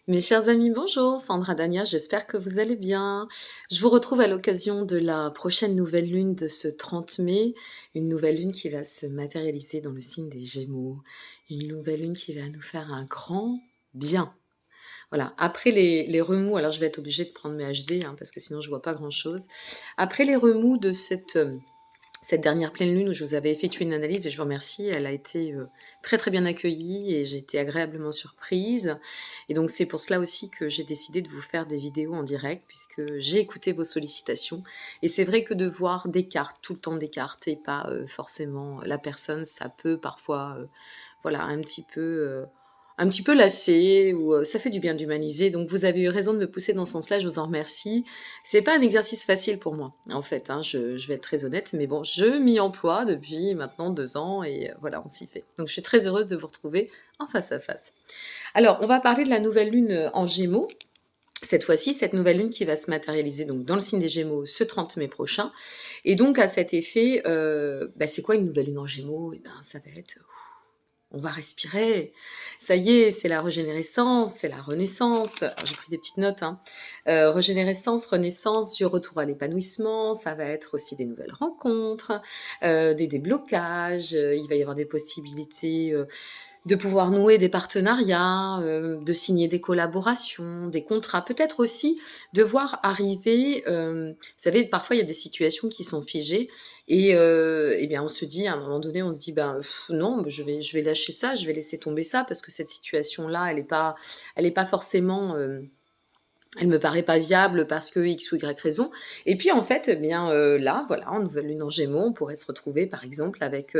Mes chers amis, bonjour, Sandra Dania, j'espère que vous allez bien. Je vous retrouve à l'occasion de la prochaine nouvelle lune de ce 30 mai, une nouvelle lune qui va se matérialiser dans le signe des Gémeaux, une nouvelle lune qui va nous faire un grand bien. Voilà, après les remous, alors je vais être obligée de prendre mes HD parce que sinon je vois pas grand-chose. Après les remous de cette dernière pleine lune où je vous avais effectué une analyse et je vous remercie, elle a été très très bien accueillie et j'ai été agréablement surprise. Et donc c'est pour cela aussi que j'ai décidé de vous faire des vidéos en direct puisque j'ai écouté vos sollicitations. Et c'est vrai que de voir des cartes, tout le temps des cartes et pas forcément la personne, ça peut parfois voilà, un petit peu lassé ou ça fait du bien d'humaniser. Donc vous avez eu raison de me pousser dans ce sens-là, je vous en remercie. C'est pas un exercice facile pour moi, en fait, je vais être très honnête, mais bon, je m'y emploie depuis maintenant 2 ans et voilà, on s'y fait. Donc je suis très heureuse de vous retrouver en face à face. Alors, on va parler de la nouvelle lune en Gémeaux. Cette fois-ci, cette nouvelle lune qui va se matérialiser donc dans le signe des Gémeaux ce 30 mai prochain. Et donc à cet effet, c'est quoi une nouvelle lune en Gémeaux? Eh ben, ça va être on va respirer. Ça y est, c'est la régénérescence, c'est la renaissance. Alors, j'ai pris des petites notes. Régénérescence, renaissance, du retour à l'épanouissement. Ça va être aussi des nouvelles rencontres, des déblocages. Il va y avoir des possibilités de pouvoir nouer des partenariats, de signer des collaborations, des contrats, peut-être aussi de voir arriver, vous savez, parfois il y a des situations qui sont figées et bien on se dit, à un moment donné, on se dit, ben non, je vais lâcher ça, je vais laisser tomber ça parce que cette situation-là, elle est pas forcément, elle me paraît pas viable parce que X ou Y raison. Et puis en fait, eh bien là, voilà, en nouvelle lune en Gémeaux, on pourrait se retrouver par exemple avec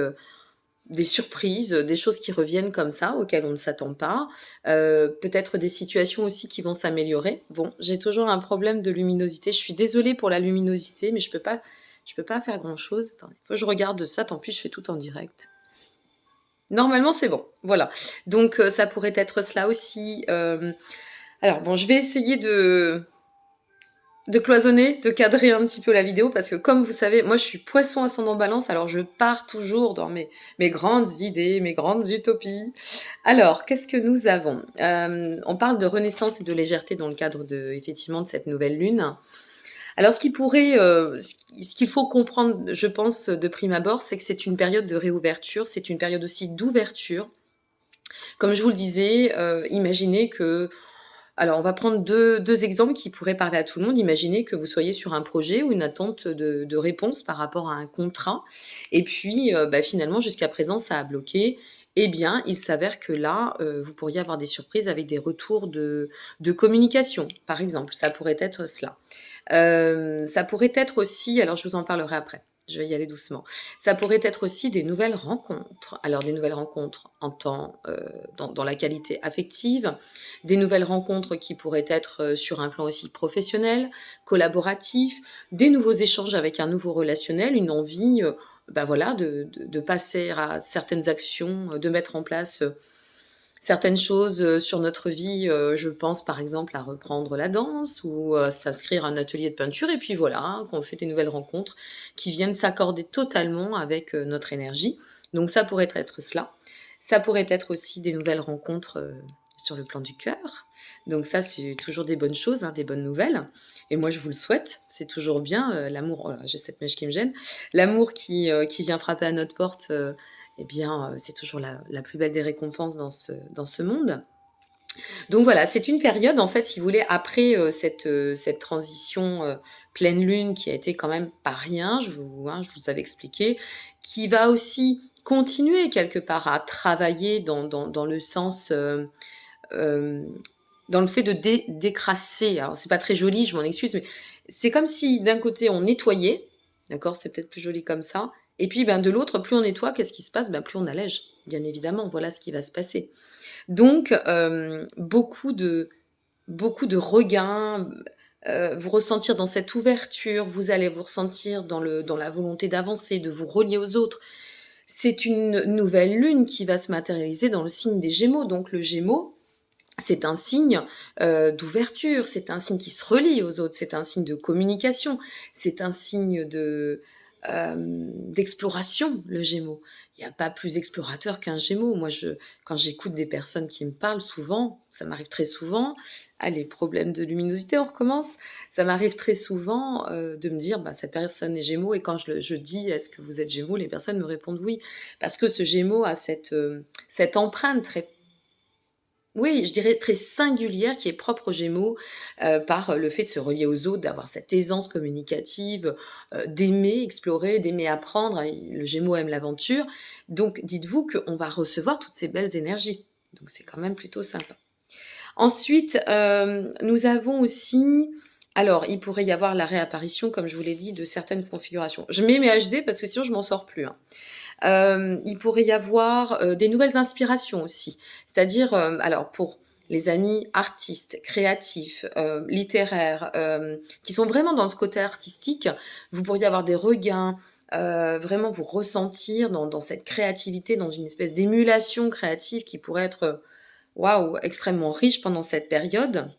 des surprises, des choses qui reviennent comme ça, auxquelles on ne s'attend pas. Peut-être des situations aussi qui vont s'améliorer. Bon, j'ai toujours un problème de luminosité. Je suis désolée pour la luminosité, mais je peux pas faire grand-chose. Attendez, faut que je regarde ça. Tant pis, je fais tout en direct. Normalement, c'est bon. Voilà. Donc, ça pourrait être cela aussi. Alors, bon, je vais essayer de cloisonner, de cadrer un petit peu la vidéo parce que comme vous savez, moi je suis poisson ascendant balance, alors je pars toujours dans mes grandes idées, mes grandes utopies. Alors, qu'est-ce que nous avons On parle de renaissance et de légèreté dans le cadre effectivement de cette nouvelle lune. Alors, ce qu'il faut comprendre, je pense, de prime abord, c'est que c'est une période de réouverture, c'est une période aussi d'ouverture. Comme je vous le disais, imaginez que alors, on va prendre deux exemples qui pourraient parler à tout le monde. Imaginez que vous soyez sur un projet ou une attente de réponse par rapport à un contrat et puis, finalement, jusqu'à présent, ça a bloqué. Eh bien, il s'avère que là, vous pourriez avoir des surprises avec des retours de communication, par exemple. Ça pourrait être cela. Ça pourrait être aussi alors je vous en parlerai après, je vais y aller doucement. Ça pourrait être aussi des nouvelles rencontres. Alors des nouvelles rencontres en temps, dans la qualité affective, des nouvelles rencontres qui pourraient être, sur un plan aussi professionnel, collaboratif, des nouveaux échanges avec un nouveau relationnel, une envie, voilà de passer à certaines actions, de mettre en place, certaines choses, sur notre vie, je pense par exemple à reprendre la danse ou, s'inscrire à un atelier de peinture et puis voilà, qu'on fait des nouvelles rencontres qui viennent s'accorder totalement avec, notre énergie. Donc ça pourrait être cela. Ça pourrait être aussi des nouvelles rencontres, sur le plan du cœur. Donc ça, c'est toujours des bonnes choses, des bonnes nouvelles et moi je vous le souhaite. C'est toujours bien, l'amour oh là, j'ai cette mèche qui me gêne. L'amour qui vient frapper à notre porte, eh bien, c'est toujours la plus belle des récompenses dans ce monde. Donc voilà, c'est une période, en fait, si vous voulez, après cette transition pleine lune qui a été quand même pas rien, je vous avais expliqué, qui va aussi continuer quelque part à travailler dans le sens, euh, dans le fait de décrasser. Alors, c'est pas très joli, je m'en excuse, mais c'est comme si d'un côté on nettoyait, d'accord, c'est peut-être plus joli comme ça, et puis ben, de l'autre, plus on nettoie, qu'est-ce qui se passe? Ben, plus on allège, bien évidemment, voilà ce qui va se passer. Donc, beaucoup de regain, vous ressentir dans cette ouverture, vous allez vous ressentir dans la volonté d'avancer, de vous relier aux autres. C'est une nouvelle lune qui va se matérialiser dans le signe des Gémeaux. Donc le Gémeaux, c'est un signe d'ouverture, c'est un signe qui se relie aux autres, c'est un signe de communication, c'est un signe d'exploration, le Gémeaux. Il y a pas plus explorateur qu'un Gémeaux. Moi, quand j'écoute des personnes qui me parlent souvent, ça m'arrive très souvent, ah, les problèmes de luminosité, on recommence. Ça m'arrive très souvent, de me dire: «Bah, cette personne est Gémeaux» et quand je dis: «Est-ce que vous êtes Gémeaux?» les personnes me répondent: «Oui». Parce que ce Gémeaux a cette empreinte très oui, je dirais très singulière qui est propre aux Gémeaux, par le fait de se relier aux autres, d'avoir cette aisance communicative, d'aimer explorer, d'aimer apprendre. Et le Gémeaux aime l'aventure. Donc dites-vous qu'on va recevoir toutes ces belles énergies. Donc c'est quand même plutôt sympa. Ensuite, nous avons aussi alors il pourrait y avoir la réapparition, comme je vous l'ai dit, de certaines configurations. Je mets mes HD parce que sinon je m'en sors plus, hein. Il pourrait y avoir, des nouvelles inspirations aussi. C'est-à-dire, alors pour les amis artistes, créatifs, littéraires, qui sont vraiment dans ce côté artistique, vous pourriez avoir des regains, vraiment vous ressentir dans cette créativité, dans une espèce d'émulation créative qui pourrait être, waouh, extrêmement riche pendant cette période.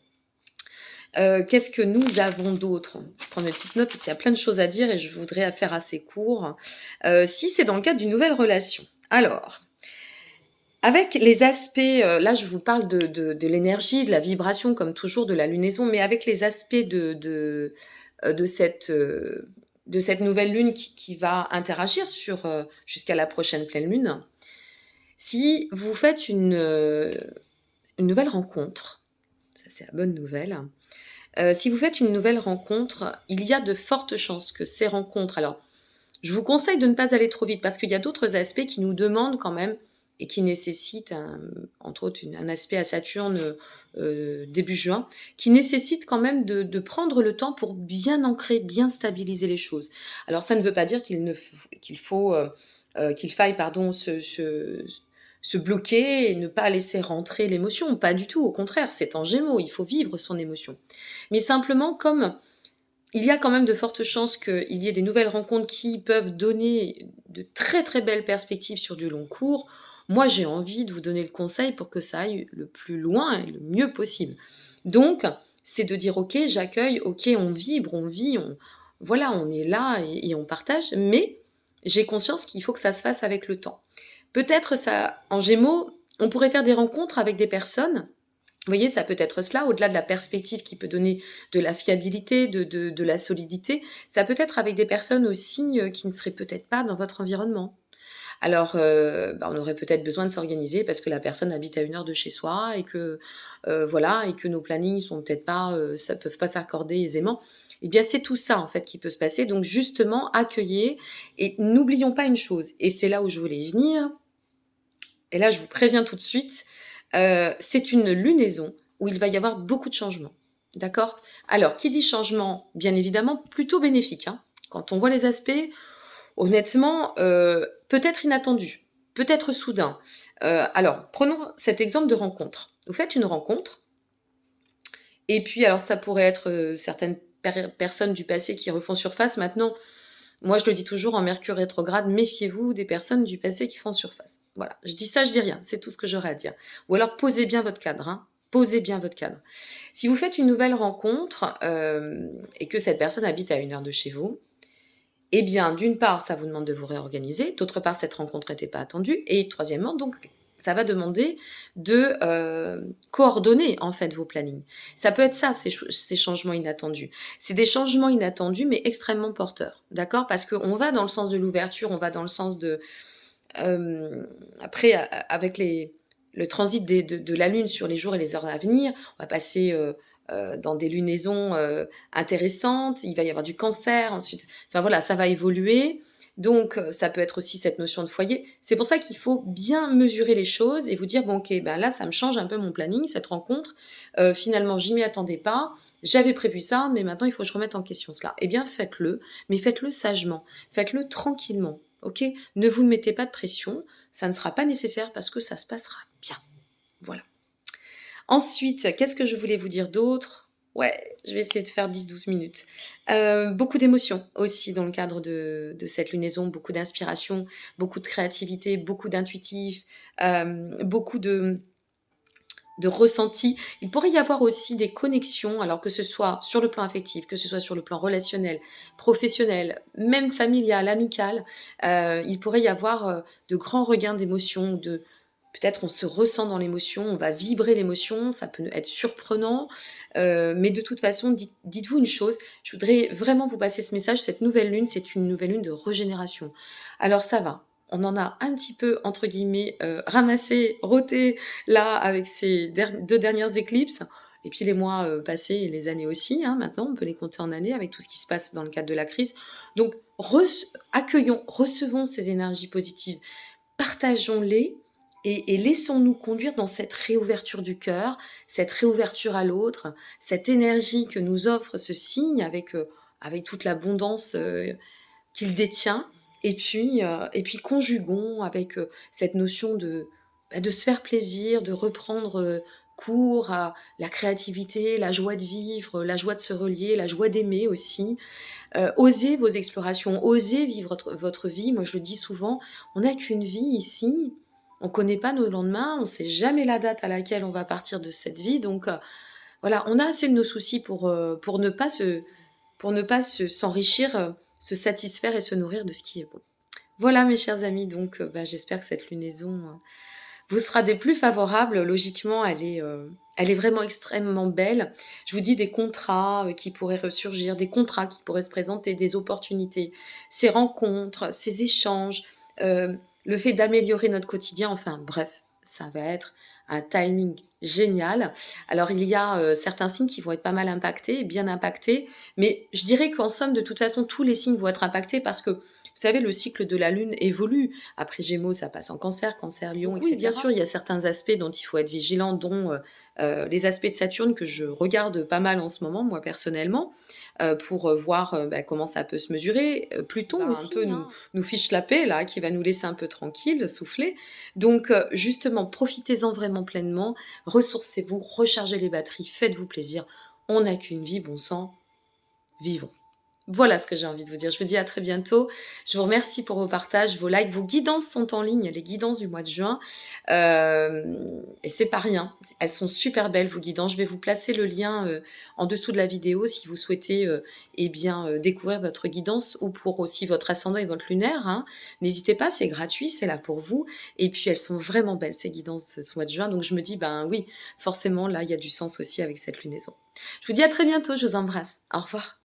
Qu'est-ce que nous avons d'autre? Je prends une petite note parce qu'il y a plein de choses à dire et je voudrais faire assez court. Si c'est dans le cadre d'une nouvelle relation. Alors, avec les aspects, là je vous parle de l'énergie, de la vibration comme toujours, de la lunaison, mais avec les aspects de cette nouvelle lune qui va interagir jusqu'à la prochaine pleine lune. Si vous faites une nouvelle rencontre, ça c'est la bonne nouvelle. Si vous faites une nouvelle rencontre, il y a de fortes chances que ces rencontres alors, je vous conseille de ne pas aller trop vite parce qu'il y a d'autres aspects qui nous demandent quand même et qui nécessitent entre autres un aspect à Saturne, début juin, qui nécessite quand même de prendre le temps pour bien ancrer, bien stabiliser les choses. Alors ça ne veut pas dire qu'il faille pardon se bloquer et ne pas laisser rentrer l'émotion, pas du tout, au contraire, c'est en Gémeaux, il faut vivre son émotion. Mais simplement comme il y a quand même de fortes chances qu'il y ait des nouvelles rencontres qui peuvent donner de très, très belles perspectives sur du long cours. Moi, j'ai envie de vous donner le conseil pour que ça aille le plus loin et le mieux possible. Donc, c'est de dire: «OK, j'accueille, OK, on vibre, on vit, voilà, on est là et on partage, mais j'ai conscience qu'il faut que ça se fasse avec le temps». Peut-être ça en Gémeaux, on pourrait faire des rencontres avec des personnes vous voyez, ça peut être cela, au-delà de la perspective qui peut donner de la fiabilité, de la solidité, ça peut être avec des personnes aussi, qui ne seraient peut-être pas dans votre environnement. Alors, on aurait peut-être besoin de s'organiser parce que la personne habite à 1 heure de chez soi et que, voilà et que nos plannings sont peut-être pas, ça peuvent pas s'accorder aisément. Eh bien, c'est tout ça, en fait, qui peut se passer. Donc justement, accueillez et n'oublions pas une chose et c'est là où je voulais y venir et là, je vous préviens tout de suite, c'est une lunaison où il va y avoir beaucoup de changements. D'accord? Alors, qui dit changement, bien évidemment, plutôt bénéfique, hein. Quand on voit les aspects, honnêtement, peut-être inattendu, peut-être soudain. Alors, prenons cet exemple de rencontre. Vous faites une rencontre et puis alors ça pourrait être, certaines personnes du passé qui refont surface. Maintenant, moi, je le dis toujours en Mercure rétrograde, méfiez-vous des personnes du passé qui font surface. Voilà, je dis ça, je dis rien, c'est tout ce que j'aurais à dire. Ou alors posez bien votre cadre, hein. Posez bien votre cadre. Si vous faites une nouvelle rencontre et que cette personne habite à 1 heure de chez vous, eh bien, d'une part, ça vous demande de vous réorganiser, d'autre part, cette rencontre n'était pas attendue, et troisièmement, donc, ça va demander de coordonner en fait vos plannings. Ça peut être ça, ces changements inattendus. C'est des changements inattendus, mais extrêmement porteurs, d'accord? Parce qu'on va dans le sens de l'ouverture, on va dans le sens de après, avec le transit de la Lune sur les jours et les heures à venir, on va passer dans des lunaisons intéressantes. Il va y avoir du cancer ensuite. Enfin voilà, ça va évoluer. Donc, ça peut être aussi cette notion de foyer. C'est pour ça qu'il faut bien mesurer les choses et vous dire, bon, ok, ben là, ça me change un peu mon planning, cette rencontre. Finalement, j'y m'y attendais pas. J'avais prévu ça, mais maintenant, il faut que je remette en question cela. Eh bien, faites-le, mais faites-le sagement. Faites-le tranquillement. Ok? Ne vous mettez pas de pression. Ça ne sera pas nécessaire parce que ça se passera bien. Voilà. Ensuite, qu'est-ce que je voulais vous dire d'autre? Ouais, je vais essayer de faire 10-12 minutes. Beaucoup d'émotions aussi dans le cadre de cette lunaison, beaucoup d'inspiration, beaucoup de créativité, beaucoup d'intuitif, beaucoup de ressenti. Il pourrait y avoir aussi des connexions, alors que ce soit sur le plan affectif, que ce soit sur le plan relationnel, professionnel, même familial, amical. Il pourrait y avoir, de grands regains d'émotions, de peut-être on se ressent dans l'émotion, on va vibrer l'émotion, ça peut être surprenant, mais de toute façon, dites-vous une chose, je voudrais vraiment vous passer ce message, cette nouvelle lune, c'est une nouvelle lune de régénération. Alors ça va, on en a un petit peu, entre guillemets, «ramassé», roté là avec ces 2 dernières éclipses et puis les mois, passés et les années aussi, hein, maintenant on peut les compter en années avec tout ce qui se passe dans le cadre de la crise. Donc accueillons, recevons ces énergies positives, partageons-les et laissons-nous conduire dans cette réouverture du cœur, cette réouverture à l'autre, cette énergie que nous offre ce signe avec toute l'abondance, qu'il détient et puis conjuguons avec, cette notion de se faire plaisir, de reprendre, cours à la créativité, la joie de vivre, la joie de se relier, la joie d'aimer aussi. Osez vos explorations, osez vivre votre vie. Moi, je le dis souvent, on n'a qu'une vie ici, on connaît pas nos lendemains, on sait jamais la date à laquelle on va partir de cette vie donc voilà, on a assez de nos soucis pour ne pas s'enrichir, se satisfaire et se nourrir de ce qui est bon. Voilà mes chers amis, donc bah, j'espère que cette lunaison, vous sera des plus favorables. Logiquement, elle est vraiment extrêmement belle. Je vous dis des contrats, qui pourraient ressurgir, des contrats qui pourraient se présenter, des opportunités, ces rencontres, ces échanges, le fait d'améliorer notre quotidien, enfin bref, ça va être un timing génial. Alors il y a, certains signes qui vont être pas mal impactés, bien impactés, mais je dirais qu'en somme, de toute façon, tous les signes vont être impactés parce que, vous savez, le cycle de la lune évolue. Après Gémeaux, ça passe en Cancer, Cancer, Lion, Donc et oui, bien bien sûr, il y a certains aspects dont il faut être vigilant, dont, les aspects de Saturne que je regarde pas mal en ce moment, moi, personnellement, pour, voir, bah, comment ça peut se mesurer. qui Pluton va un peu aussi, nous nous fiche la paix là, qui va nous laisser un peu tranquilles, souffler. Donc, justement, profitez-en vraiment pleinement, ressourcez-vous, rechargez les batteries, faites-vous plaisir. On n'a qu'une vie, bon sang, vivons. Voilà ce que j'ai envie de vous dire. Je vous dis à très bientôt. Je vous remercie pour vos partages, vos likes. Vos guidances sont en ligne, les guidances du mois de juin. Et c'est pas rien. Elles sont super belles, vos guidances. Je vais vous placer le lien en dessous de la vidéo si vous souhaitez eh bien, découvrir votre guidance ou pour aussi votre ascendant et votre lunaire, hein. N'hésitez pas, c'est gratuit, c'est là pour vous. Et puis elles sont vraiment belles, ces guidances ce mois de juin. Donc je me dis, ben oui, forcément, là, il y a du sens aussi avec cette lunaison. Je vous dis à très bientôt, je vous embrasse. Au revoir.